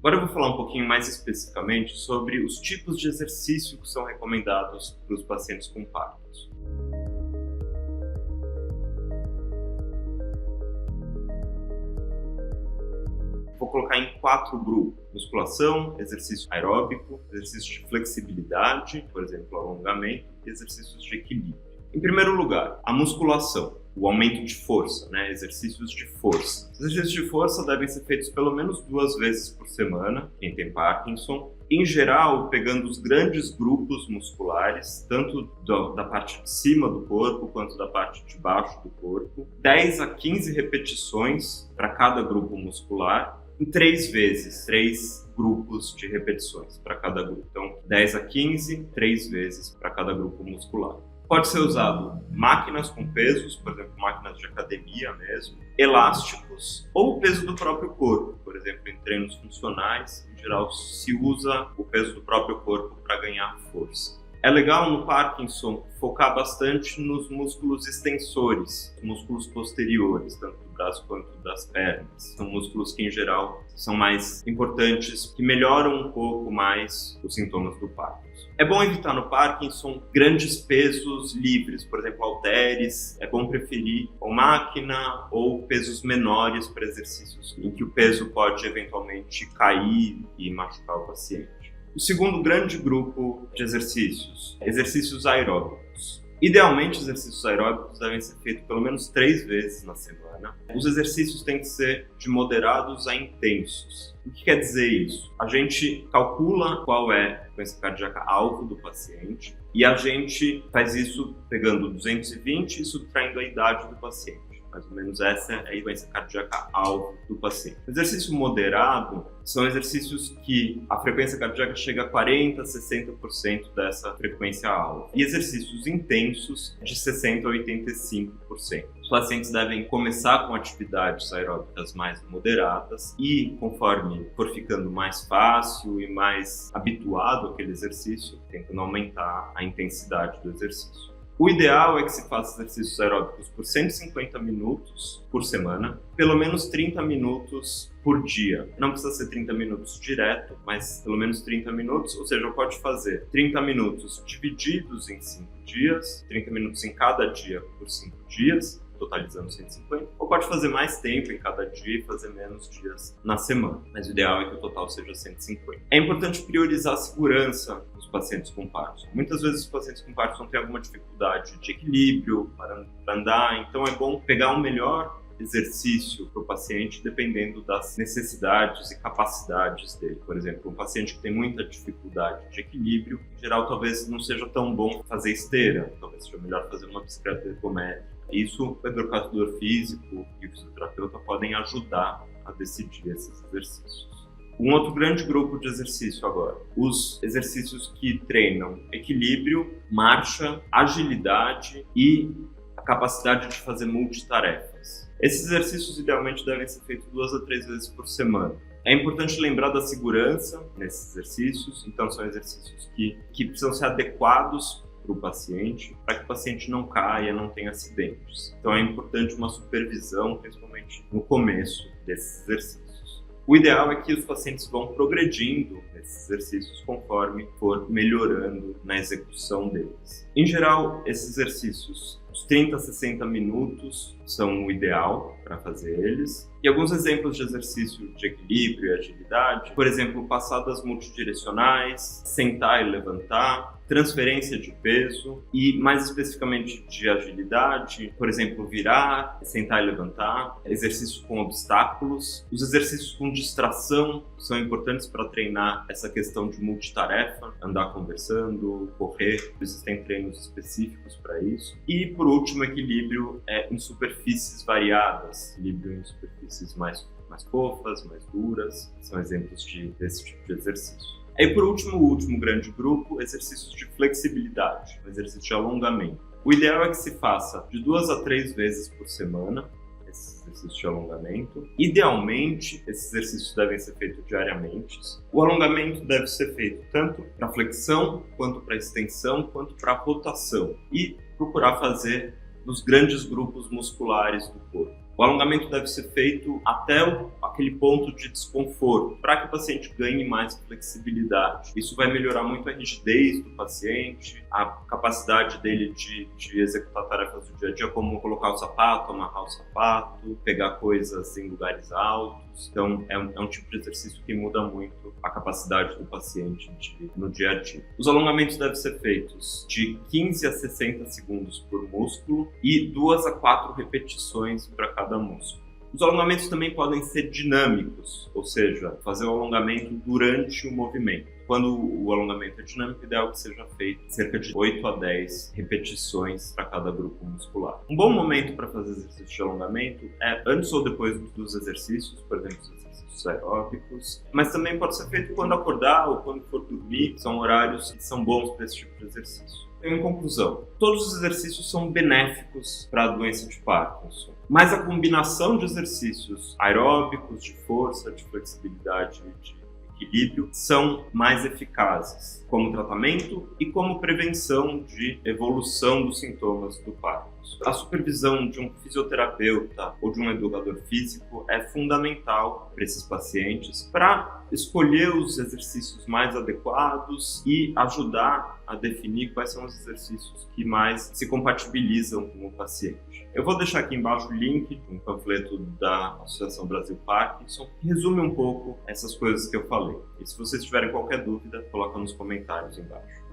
Agora eu vou falar um pouquinho mais especificamente sobre os tipos de exercício que são recomendados para os pacientes com Parkinson. Vou colocar em 4 grupos: musculação, exercício aeróbico, exercício de flexibilidade, por exemplo, alongamento, e exercícios de equilíbrio. Em primeiro lugar, a musculação, o aumento de força, exercícios de força. Os exercícios de força devem ser feitos pelo menos 2 vezes por semana, quem tem Parkinson. Em geral, pegando os grandes grupos musculares, tanto da parte de cima do corpo quanto da parte de baixo do corpo. 10 a 15 repetições para cada grupo muscular, em 3 vezes, 3 grupos de repetições para cada grupo. Então, 10 a 15, 3 vezes para cada grupo muscular. Pode ser usado máquinas com pesos, por exemplo, máquinas de academia mesmo, elásticos ou o peso do próprio corpo. Por exemplo, em treinos funcionais, em geral, se usa o peso do próprio corpo para ganhar força. É legal no Parkinson focar bastante nos músculos extensores, os músculos posteriores, tanto do braço quanto das pernas. São músculos que, em geral, são mais importantes, que melhoram um pouco mais os sintomas do Parkinson. É bom evitar no Parkinson grandes pesos livres, por exemplo, halteres. É bom preferir ou máquina ou pesos menores para exercícios em que o peso pode eventualmente cair e machucar o paciente. O segundo grande grupo de exercícios aeróbicos. Idealmente, exercícios aeróbicos devem ser feitos pelo menos 3 vezes na semana. Os exercícios têm que ser de moderados a intensos. O que quer dizer isso? A gente calcula qual é a frequência cardíaca alvo do paciente e a gente faz isso pegando 220 e subtraindo a idade do paciente. Mais ou menos essa é a frequência cardíaca alvo do paciente. O exercício moderado são exercícios que a frequência cardíaca chega a 40% a 60% dessa frequência alvo. E exercícios intensos de 60% a 85%. Os pacientes devem começar com atividades aeróbicas mais moderadas e, conforme for ficando mais fácil e mais habituado àquele exercício, tentando aumentar a intensidade do exercício. O ideal é que se faça exercícios aeróbicos por 150 minutos por semana, pelo menos 30 minutos por dia. Não precisa ser 30 minutos direto, mas pelo menos 30 minutos, ou seja, pode fazer 30 minutos divididos em 5 dias, 30 minutos em cada dia por 5 dias, totalizando 150, ou pode fazer mais tempo em cada dia e fazer menos dias na semana, mas o ideal é que o total seja 150. É importante priorizar a segurança dos pacientes com Parkinson. Muitas vezes os pacientes com Parkinson têm alguma dificuldade de equilíbrio para andar, então é bom pegar um melhor exercício para o paciente dependendo das necessidades e capacidades dele. Por exemplo, um paciente que tem muita dificuldade de equilíbrio, em geral talvez não seja tão bom fazer esteira, talvez seja melhor fazer uma bicicleta ergométrica. Isso, o educador físico e o fisioterapeuta podem ajudar a decidir esses exercícios. Um outro grande grupo de exercício agora, os exercícios que treinam equilíbrio, marcha, agilidade e a capacidade de fazer multitarefas. Esses exercícios idealmente devem ser feitos 2 a 3 vezes por semana. É importante lembrar da segurança nesses exercícios, então são exercícios que precisam ser adequados para o paciente, para que o paciente não caia, não tenha acidentes. Então é importante uma supervisão, principalmente no começo desses exercícios. O ideal é que os pacientes vão progredindo nesses exercícios conforme for melhorando na execução deles. Em geral, esses exercícios, os 30 a 60 minutos são o ideal para fazer eles. E alguns exemplos de exercício de equilíbrio e agilidade, por exemplo, passadas multidirecionais, sentar e levantar, transferência de peso e, mais especificamente, de agilidade, por exemplo, virar, sentar e levantar, exercícios com obstáculos. Os exercícios com distração são importantes para treinar essa questão de multitarefa, andar conversando, correr, existem treinos específicos para isso. E, por último, equilíbrio em superfícies variadas, equilíbrio em superfícies mais fofas, mais duras, são exemplos desse tipo de exercício. E por último, o último grande grupo, exercícios de flexibilidade, exercício de alongamento. O ideal é que se faça de 2 a 3 vezes por semana, esses exercícios de alongamento. Idealmente, esses exercícios devem ser feitos diariamente. O alongamento deve ser feito tanto para flexão, quanto para extensão, quanto para rotação. E procurar fazer nos grandes grupos musculares do corpo. O alongamento deve ser feito até aquele ponto de desconforto, para que o paciente ganhe mais flexibilidade. Isso vai melhorar muito a rigidez do paciente, a capacidade dele de executar tarefas do dia a dia, como colocar o sapato, amarrar o sapato, pegar coisas em lugares altos. Então, é um tipo de exercício que muda muito a capacidade do paciente no dia a dia. Os alongamentos devem ser feitos de 15 a 60 segundos por músculo e 2 a 4 repetições para cada músculo. Os alongamentos também podem ser dinâmicos, ou seja, fazer o alongamento durante o movimento. Quando o alongamento é dinâmico, o ideal é que seja feito cerca de 8 a 10 repetições para cada grupo muscular. Um bom momento para fazer exercício de alongamento é antes ou depois dos exercícios, por exemplo, os exercícios aeróbicos, mas também pode ser feito quando acordar ou quando for dormir, que são horários que são bons para esse tipo de exercício. Em conclusão, todos os exercícios são benéficos para a doença de Parkinson, mas a combinação de exercícios aeróbicos, de força, de flexibilidade e de equilíbrio são mais eficazes como tratamento e como prevenção de evolução dos sintomas do Parkinson. A supervisão de um fisioterapeuta ou de um educador físico é fundamental para esses pacientes para escolher os exercícios mais adequados e ajudar a definir quais são os exercícios que mais se compatibilizam com o paciente. Eu vou deixar aqui embaixo o link de um panfleto da Associação Brasil Parkinson que resume um pouco essas coisas que eu falei. E se vocês tiverem qualquer dúvida, coloca nos comentários embaixo.